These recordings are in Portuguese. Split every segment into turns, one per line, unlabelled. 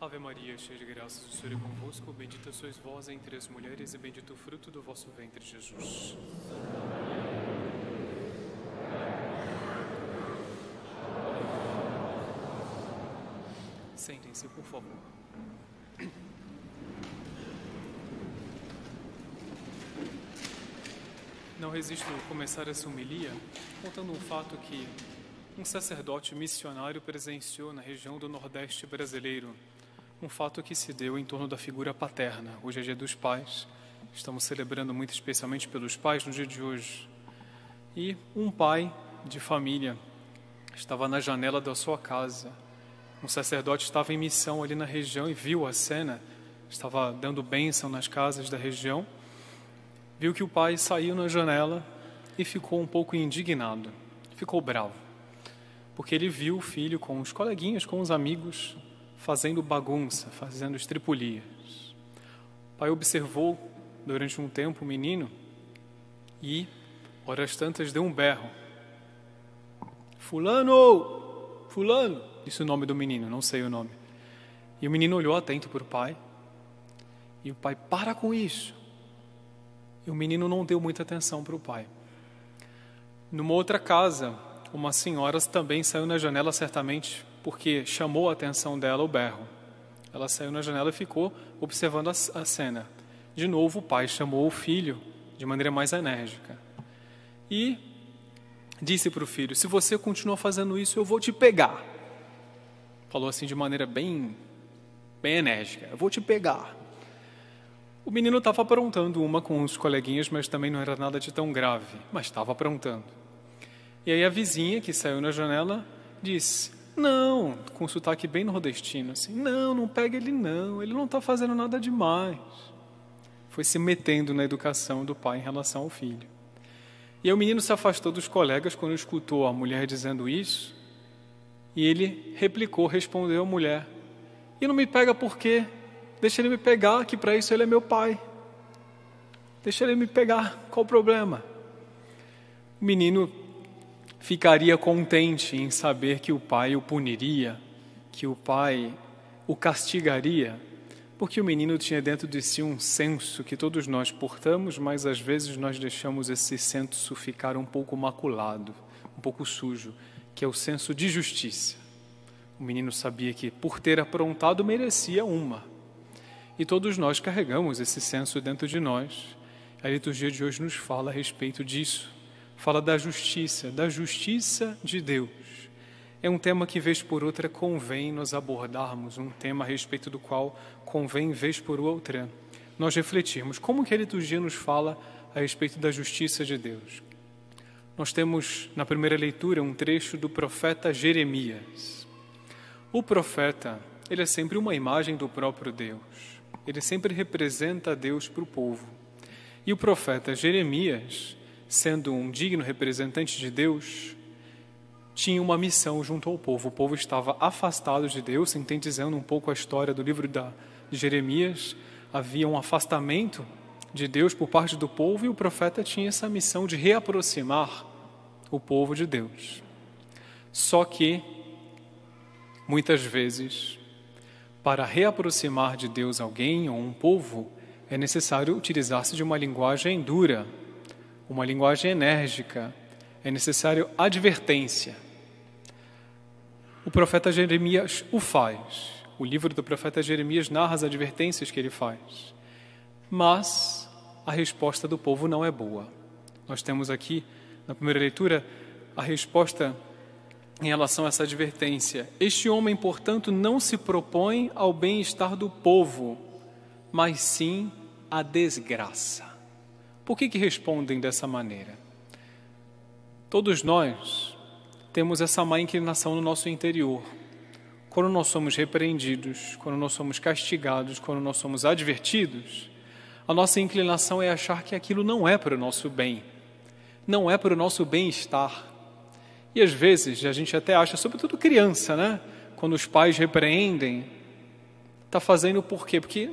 Ave Maria, cheia de graças, o Senhor é convosco. Bendita sois vós entre as mulheres e bendito o fruto do vosso ventre, Jesus. Sentem-se, por favor. Não resisto a começar essa homilia contando um fato que um sacerdote missionário presenciou na região do Nordeste brasileiro. Um fato que se deu em torno da figura paterna. Hoje é dia dos pais. Estamos celebrando muito especialmente pelos pais no dia de hoje. E um pai de família estava na janela da sua casa. Um sacerdote estava em missão ali na região e viu a cena. Estava dando bênção nas casas da região. Viu que o pai saiu na janela e ficou um pouco indignado. Ficou bravo. Porque ele viu o filho com os coleguinhas, com os amigos, fazendo bagunça, fazendo estripulias. O pai observou durante um tempo o menino e, horas tantas, deu um berro. Fulano! Fulano! Disse o nome do menino, não sei o nome. E o menino olhou atento para o pai. E o pai, para com isso! E o menino não deu muita atenção para o pai. Numa outra casa, uma senhora também saiu na janela, certamente porque chamou a atenção dela o berro. Ela saiu na janela e ficou observando a cena. De novo, o pai chamou o filho de maneira mais enérgica. E disse para o filho, se você continuar fazendo isso, eu vou te pegar. Falou assim de maneira bem enérgica, eu vou te pegar. O menino estava aprontando uma com os coleguinhas, mas também não era nada de tão grave, mas estava aprontando. E aí a vizinha, que saiu na janela, disse, não, com um sotaque bem nordestino, assim, não pega ele não está fazendo nada demais. Foi se metendo na educação do pai em relação ao filho. E aí o menino se afastou dos colegas quando escutou a mulher dizendo isso, e ele respondeu à mulher, e não me pega por quê? Deixa ele me pegar, que para isso ele é meu pai. Deixa ele me pegar, qual o problema? O menino ficaria contente em saber que o pai o puniria, que o pai o castigaria, porque o menino tinha dentro de si um senso que todos nós portamos, mas às vezes nós deixamos esse senso ficar um pouco maculado, um pouco sujo, que é o senso de justiça. O menino sabia que, por ter aprontado, merecia uma. E todos nós carregamos esse senso dentro de nós. A liturgia de hoje nos fala a respeito disso. Fala da justiça de Deus. É um tema que, vez por outra, convém nós abordarmos, um tema a respeito do qual convém, vez por outra, nós refletirmos. Como que a liturgia nos fala a respeito da justiça de Deus? Nós temos, na primeira leitura, um trecho do profeta Jeremias. O profeta, ele é sempre uma imagem do próprio Deus. Ele sempre representa a Deus para o povo. E o profeta Jeremias, sendo um digno representante de Deus, tinha uma missão junto ao povo. O povo estava afastado de Deus, sintetizando um pouco a história do livro de Jeremias. Havia um afastamento de Deus por parte do povo e o profeta tinha essa missão de reaproximar o povo de Deus. Só que, muitas vezes, para reaproximar de Deus alguém ou um povo, é necessário utilizar-se de uma linguagem dura, uma linguagem enérgica, é necessário advertência. O profeta Jeremias o faz. O livro do profeta Jeremias narra as advertências que ele faz. Mas a resposta do povo não é boa. Nós temos aqui, na primeira leitura, a resposta em relação a essa advertência. Este homem, portanto, não se propõe ao bem-estar do povo, mas sim à desgraça. Por que respondem dessa maneira? Todos nós temos essa má inclinação no nosso interior. Quando nós somos repreendidos, quando nós somos castigados, quando nós somos advertidos, a nossa inclinação é achar que aquilo não é para o nosso bem, não é para o nosso bem-estar. E às vezes a gente até acha, sobretudo criança, né? Quando os pais repreendem, está fazendo por quê? Porque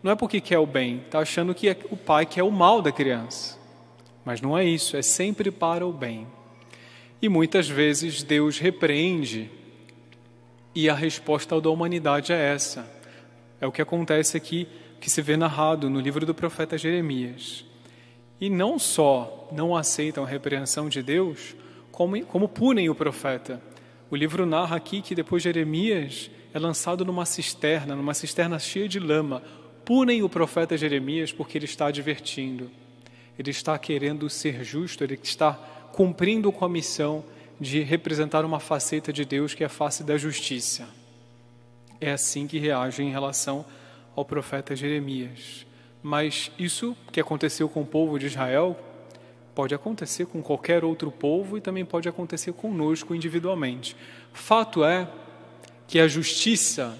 não é porque quer o bem, está achando que o pai quer o mal da criança. Mas não é isso, é sempre para o bem. E muitas vezes Deus repreende e a resposta da humanidade é essa. É o que acontece aqui, que se vê narrado no livro do profeta Jeremias. E não só não aceitam a repreensão de Deus, como punem o profeta. O livro narra aqui que depois Jeremias é lançado numa cisterna cheia de lama. Punem o profeta Jeremias porque ele está advertindo. Ele está querendo ser justo, ele está cumprindo com a missão de representar uma faceta de Deus que é a face da justiça. É assim que reage em relação ao profeta Jeremias. Mas isso que aconteceu com o povo de Israel pode acontecer com qualquer outro povo e também pode acontecer conosco individualmente. Fato é que a justiça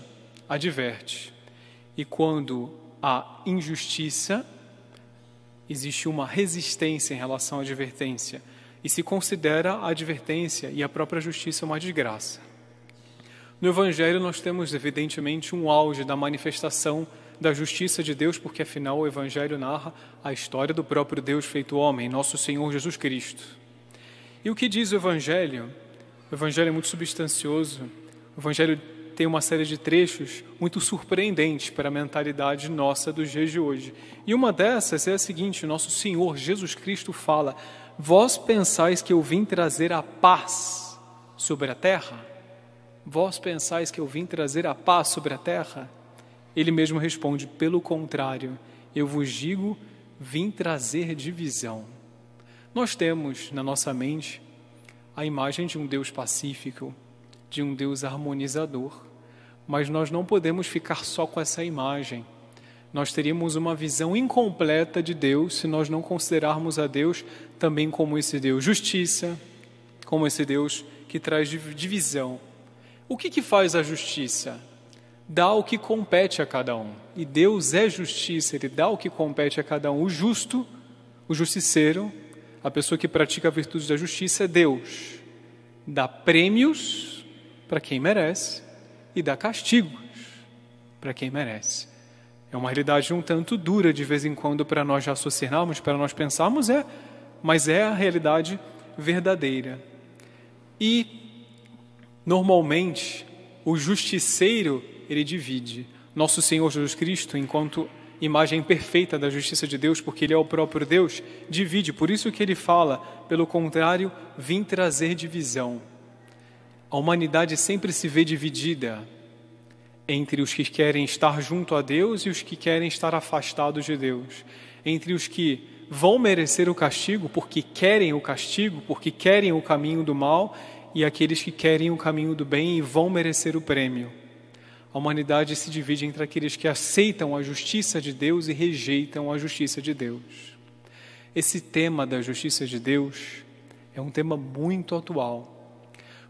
adverte. E quando há injustiça, existe uma resistência em relação à advertência. E se considera a advertência e a própria justiça uma desgraça. No Evangelho nós temos evidentemente um auge da manifestação da justiça de Deus, porque afinal o Evangelho narra a história do próprio Deus feito homem, nosso Senhor Jesus Cristo. E o que diz o Evangelho? O Evangelho é muito substancioso. O Evangelho tem uma série de trechos muito surpreendentes para a mentalidade nossa dos dias de hoje. E uma dessas é a seguinte: nosso Senhor Jesus Cristo fala: vós pensais que eu vim trazer a paz sobre a terra? Vós pensais que eu vim trazer a paz sobre a terra? Ele mesmo responde: pelo contrário, eu vos digo, vim trazer divisão. Nós temos na nossa mente a imagem de um Deus pacífico, de um Deus harmonizador, mas nós não podemos ficar só com essa imagem. Nós teríamos uma visão incompleta de Deus se nós não considerarmos a Deus também como esse Deus justiça, como esse Deus que traz divisão. O que faz a justiça? Dá o que compete a cada um. E Deus é justiça, Ele dá o que compete a cada um. O justo, o justiceiro, a pessoa que pratica a virtude da justiça é Deus. Dá prêmios para quem merece e dá castigos para quem merece. É uma realidade um tanto dura de vez em quando para nós raciocinarmos, para nós pensarmos, mas é a realidade verdadeira. E normalmente, o justiceiro, ele divide. Nosso Senhor Jesus Cristo, enquanto imagem perfeita da justiça de Deus, porque Ele é o próprio Deus, divide. Por isso que Ele fala, pelo contrário, vim trazer divisão. A humanidade sempre se vê dividida entre os que querem estar junto a Deus e os que querem estar afastados de Deus. Entre os que vão merecer o castigo porque querem o castigo, porque querem o caminho do mal, e aqueles que querem o caminho do bem e vão merecer o prêmio. A humanidade se divide entre aqueles que aceitam a justiça de Deus e rejeitam a justiça de Deus. Esse tema da justiça de Deus é um tema muito atual,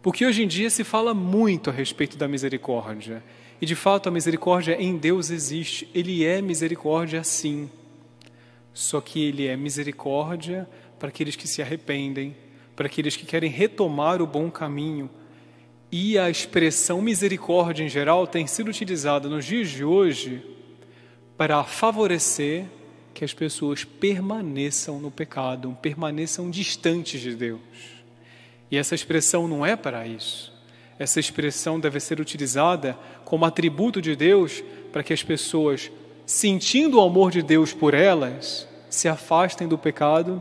porque hoje em dia se fala muito a respeito da misericórdia. E de fato a misericórdia em Deus existe, Ele é misericórdia sim. Só que Ele é misericórdia para aqueles que se arrependem, para aqueles que querem retomar o bom caminho. E a expressão misericórdia em geral tem sido utilizada nos dias de hoje para favorecer que as pessoas permaneçam no pecado, permaneçam distantes de Deus. E essa expressão não é para isso. Essa expressão deve ser utilizada como atributo de Deus para que as pessoas, sentindo o amor de Deus por elas, se afastem do pecado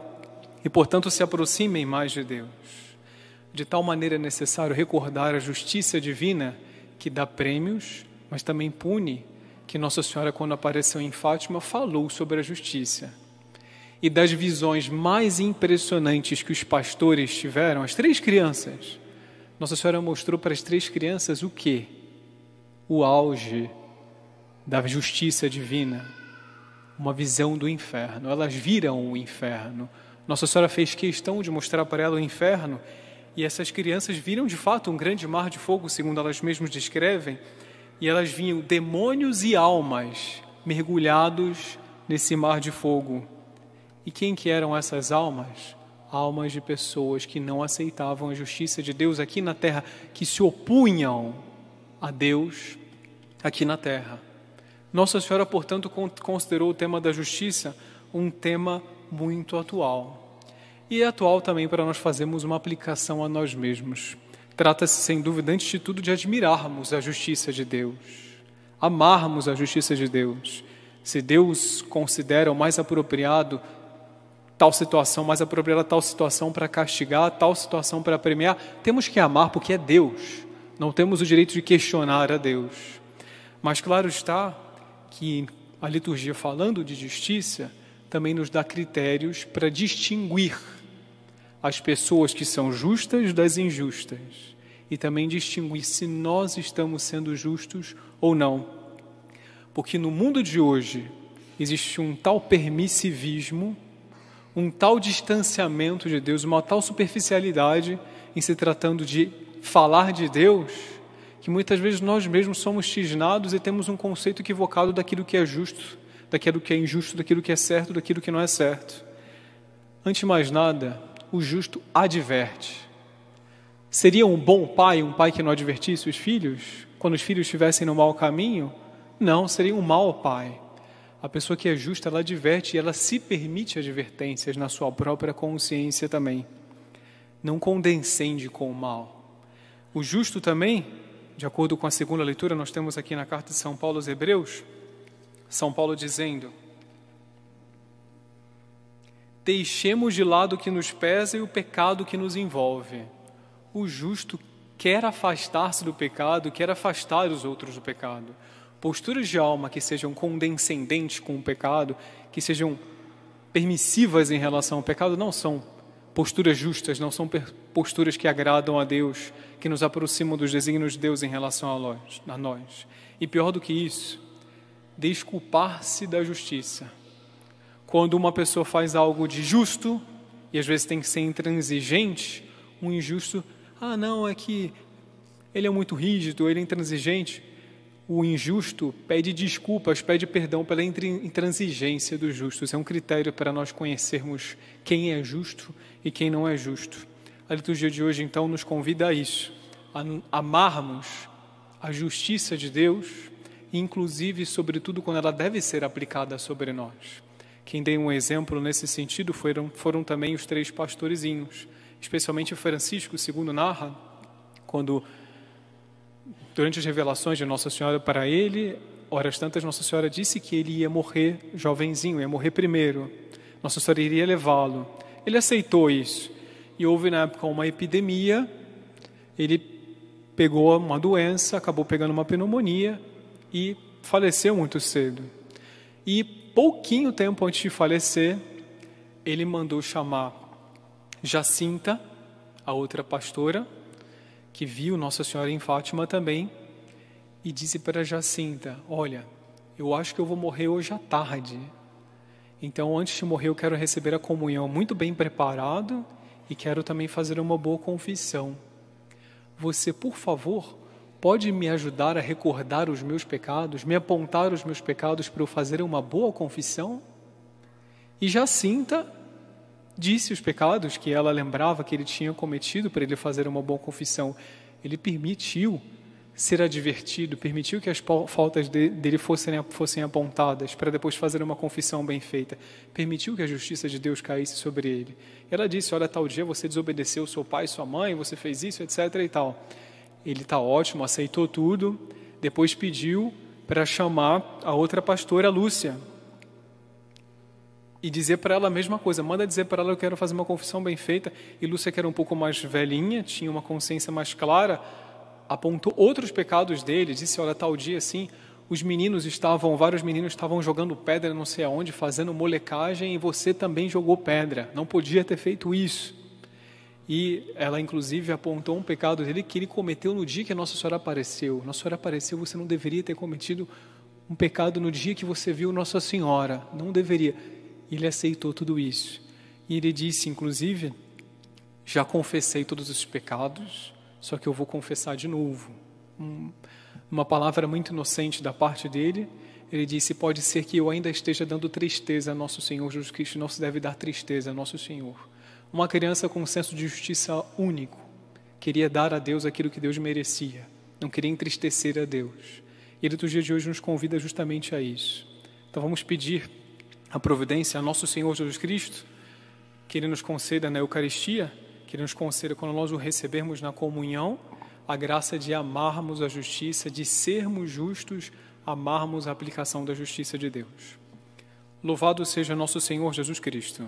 e, portanto, se aproximem mais de Deus. De tal maneira é necessário recordar a justiça divina que dá prêmios, mas também pune, que Nossa Senhora, quando apareceu em Fátima, falou sobre a justiça. E das visões mais impressionantes que os pastores tiveram, as 3 crianças, Nossa Senhora mostrou para as 3 crianças o quê? O auge da justiça divina, uma visão do inferno. Elas viram o inferno. Nossa Senhora fez questão de mostrar para ela o inferno, e essas crianças viram de fato um grande mar de fogo, segundo elas mesmas descrevem, e elas viam demônios e almas mergulhados nesse mar de fogo. E quem que eram essas almas? Almas de pessoas que não aceitavam a justiça de Deus aqui na terra, que se opunham a Deus aqui na terra. Nossa Senhora, portanto, considerou o tema da justiça um tema muito atual. E é atual também para nós fazermos uma aplicação a nós mesmos. Trata-se, sem dúvida, antes de tudo, de admirarmos a justiça de Deus. amarmos a justiça de Deus. Se Deus considera o mais apropriado tal situação, mais apropriada tal situação para castigar, tal situação para premiar, temos que amar porque é Deus. Não temos o direito de questionar a Deus. Mas claro está que a liturgia, falando de justiça, também nos dá critérios para distinguir as pessoas que são justas das injustas e também distinguir se nós estamos sendo justos ou não. Porque no mundo de hoje existe um tal permissivismo, um tal distanciamento de Deus, uma tal superficialidade em se tratando de falar de Deus, que muitas vezes nós mesmos somos cisnados e temos um conceito equivocado daquilo que é justo, daquilo que é injusto, daquilo que é certo, daquilo que não é certo. Antes de mais nada, o justo adverte. Seria um bom pai, um pai que não advertisse os filhos, quando os filhos estivessem no mau caminho? Não, seria um mau pai. A pessoa que é justa, ela adverte e ela se permite advertências na sua própria consciência também. Não condescende com o mal. O justo também, de acordo com a segunda leitura, nós temos aqui na carta de São Paulo aos Hebreus, São Paulo dizendo: deixemos de lado o que nos pesa e o pecado que nos envolve. O justo quer afastar-se do pecado, quer afastar os outros do pecado. Posturas de alma que sejam condescendentes com o pecado, que sejam permissivas em relação ao pecado, não são posturas justas, não são posturas que agradam a Deus, que nos aproximam dos desígnios de Deus em relação a nós. E pior do que isso, desculpar-se da justiça. Quando uma pessoa faz algo de justo, e às vezes tem que ser intransigente, um injusto, não, é que ele é muito rígido, ele é intransigente. O injusto pede desculpas, pede perdão pela intransigência dos justos. É um critério para nós conhecermos quem é justo e quem não é justo. A liturgia de hoje, então, nos convida a isso, a amarmos a justiça de Deus, inclusive, sobretudo, quando ela deve ser aplicada sobre nós. Quem deu um exemplo nesse sentido foram também os 3 pastorezinhos, especialmente Francisco, segundo narra, quando, durante as revelações de Nossa Senhora para ele, horas tantas, Nossa Senhora disse que ele ia morrer jovenzinho, ia morrer primeiro. Nossa Senhora iria levá-lo. Ele aceitou isso. E houve, na época, uma epidemia. Ele pegou uma doença, acabou pegando uma pneumonia e faleceu muito cedo. E pouquinho tempo antes de falecer, ele mandou chamar Jacinta, a outra pastora, que viu Nossa Senhora em Fátima também, e disse para Jacinta: olha, eu acho que eu vou morrer hoje à tarde. Então, antes de morrer, eu quero receber a comunhão muito bem preparado e quero também fazer uma boa confissão. Você, por favor, pode me ajudar a recordar os meus pecados, me apontar os meus pecados para eu fazer uma boa confissão? E Jacinta disse os pecados que ela lembrava que ele tinha cometido para ele fazer uma boa confissão. Ele permitiu ser advertido, permitiu que as faltas dele fossem apontadas para depois fazer uma confissão bem feita. Permitiu que a justiça de Deus caísse sobre ele. Ela disse: olha, tal dia você desobedeceu seu pai e sua mãe, você fez isso, etc. e tal. Ele está ótimo, aceitou tudo, depois pediu para chamar a outra pastora, Lúcia, e dizer para ela a mesma coisa. Manda dizer para ela: eu quero fazer uma confissão bem feita. E Lúcia, que era um pouco mais velhinha, tinha uma consciência mais clara, apontou outros pecados dele, disse: olha, tal dia assim, vários meninos estavam jogando pedra não sei aonde, fazendo molecagem, e você também jogou pedra, não podia ter feito isso. E ela inclusive apontou um pecado dele que ele cometeu no dia que a Nossa Senhora apareceu. Nossa Senhora apareceu, você não deveria ter cometido um pecado no dia que você viu Nossa Senhora, não deveria. Ele aceitou tudo isso. E ele disse, inclusive: já confessei todos os pecados, só que eu vou confessar de novo. Uma palavra muito inocente da parte dele. Ele disse: pode ser que eu ainda esteja dando tristeza a Nosso Senhor Jesus Cristo. Não se deve dar tristeza a Nosso Senhor. Uma criança com um senso de justiça único queria dar a Deus aquilo que Deus merecia, não queria entristecer a Deus. E a liturgia de hoje nos convida justamente a isso. Então vamos pedir a providência a Nosso Senhor Jesus Cristo, que Ele nos conceda na Eucaristia, que Ele nos conceda quando nós o recebermos na comunhão, a graça de amarmos a justiça, de sermos justos amarmos a aplicação da justiça de Deus. Louvado seja nosso Senhor Jesus Cristo.